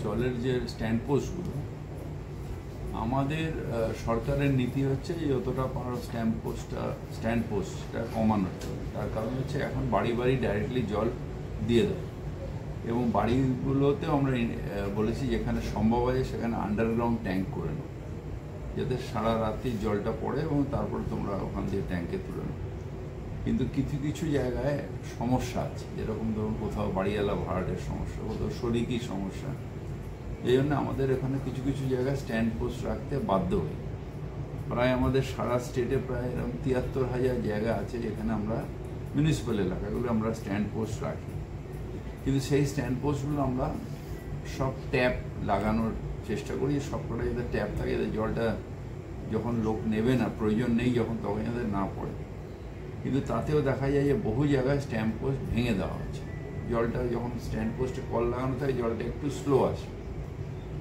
জলের যে স্ট্যান্ড পোস্টগুলো, আমাদের সরকারের নীতি হচ্ছে যে যতটা পারো স্ট্যান্ড পোস্টটা কমানোর জন্য। তার কারণ হচ্ছে এখন বাড়ি বাড়ি ডাইরেক্টলি জল দিয়ে দেয়, এবং বাড়িগুলোতেও আমরা বলেছি যেখানে সম্ভব আছে সেখানে আন্ডারগ্রাউন্ড ট্যাঙ্ক করে নেব, যাতে সারা রাত্রি জলটা পড়ে এবং তারপরে তোমরা ওখান দিয়ে ট্যাঙ্কে তুলে নেব। কিন্তু কিছু কিছু জায়গায় সমস্যা আছে, যেরকম ধরুন কোথাও বাড়িওয়ালা ভাড়াটের সমস্যা, কোথাও শরিকি সমস্যা। এই জন্য আমাদের এখানে কিছু কিছু জায়গায় স্ট্যান্ড পোস্ট রাখতে বাধ্য হই। প্রায় আমাদের সারা স্টেটে প্রায় এরকম ৭৩,০০০ জায়গা আছে যেখানে আমরা মিউনিসিপ্যাল এলাকাগুলো আমরা স্ট্যান্ড পোস্ট রাখি। কিন্তু সেই স্ট্যান্ড পোস্টগুলো আমরা সব ট্যাপ লাগানোর চেষ্টা করি, সবকটা যাতে ট্যাপ থাকে, যাতে জলটা যখন লোক নেবে না, প্রয়োজন নেই যখন, তখন যাতে না পড়ে। কিন্তু তাতেও দেখা যায় যে বহু জায়গায় স্ট্যান্ড পোস্ট ভেঙে দেওয়া হচ্ছে। জলটা যখন স্ট্যান্ড পোস্টে কল লাগানো থাকে জলটা একটু স্লো আসে,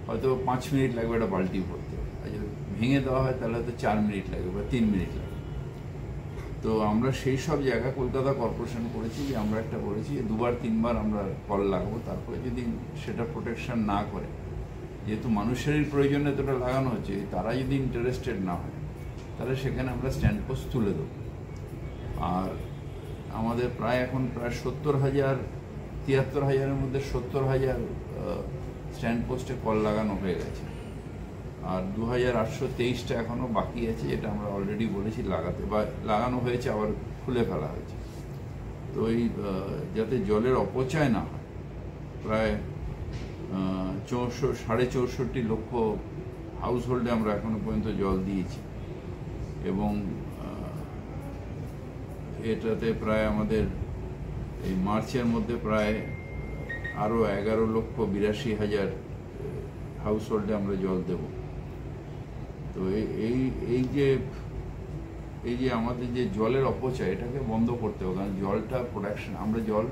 হয়তো 5 মিনিট লাগবে একটা বালতি ভরতে, আর যদি ভেঙে দেওয়া হয় তাহলে হয়তো 4 মিনিট লাগবে বা 3 মিনিট লাগবে। তো আমরা সেই সব জায়গা কলকাতা কর্পোরেশন করেছি যে আমরা একটা বলেছি যে 2-3 বার আমরা কল লাগাবো, তারপরে যদি সেটা প্রোটেকশন না করে, যেহেতু মানুষেরই প্রয়োজনে এতটা লাগানো হচ্ছে, তারা যদি ইন্টারেস্টেড না হয় তাহলে সেখানে আমরা স্ট্যান্ড পোস্ট তুলে দেবো। আর আমাদের এখন প্রায় ৭৩,০০০-৭৩,০০০-এর মধ্যে ৭০,০০০ স্ট্যান্ড পোস্টে কল লাগানো হয়ে গেছে, আর ২,৮২৩টা এখনও বাকি আছে, যেটা আমরা অলরেডি বলেছি লাগাতে, বা লাগানো হয়েছে আবার খুলে ফেলা হয়েছে। তো এই যাতে জলের অপচয় না হয়, প্রায় ৬৪ লক্ষ হাউস হোল্ডে আমরা এখনো পর্যন্ত জল দিয়েছি, এবং এটাতে প্রায় আমাদের এই মার্চের মধ্যে প্রায় আরও ১১,৮২,০০০ হাউস হোল্ডে আমরা জল দেব। তো এই যে আমাদের যে জলের অপচয়, এটাকে বন্ধ করতে হবে। কারণ জলটা প্রোডাকশন, আমরা জল,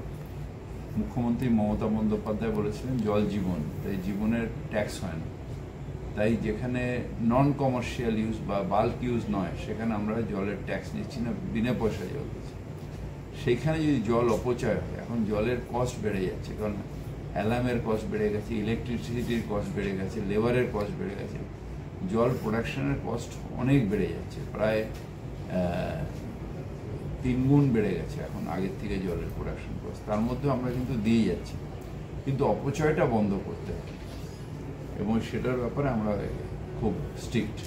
মুখ্যমন্ত্রী মমতা বন্দ্যোপাধ্যায় বলেছিলেন জল জীবন, তাই জীবনের ট্যাক্স হয় না। তাই যেখানে নন কমার্শিয়াল ইউজ বা বাল্ক ইউজ নয়, সেখানে আমরা জলের ট্যাক্স নিচ্ছি না, বিনা পয়সায় জল দিচ্ছি। সেইখানে যদি জল অপচয় হয়, এখন জলের কস্ট বেড়ে যাচ্ছে, কারণ অ্যালার্মের কস্ট বেড়ে গেছে, ইলেকট্রিসিটির কস্ট বেড়ে গেছে, লেবারের কস্ট বেড়ে গেছে, জল প্রোডাকশনের কস্ট অনেক বেড়ে যাচ্ছে, প্রায় 3 গুণ বেড়ে গেছে এখন আগের থেকে জলের প্রোডাকশন কস্ট। তার মধ্যে আমরা কিন্তু দিয়ে যাচ্ছি, কিন্তু অপচয়টা বন্ধ করতে হবে, এবং সেটার ব্যাপারে আমরা খুব স্ট্রিক্ট।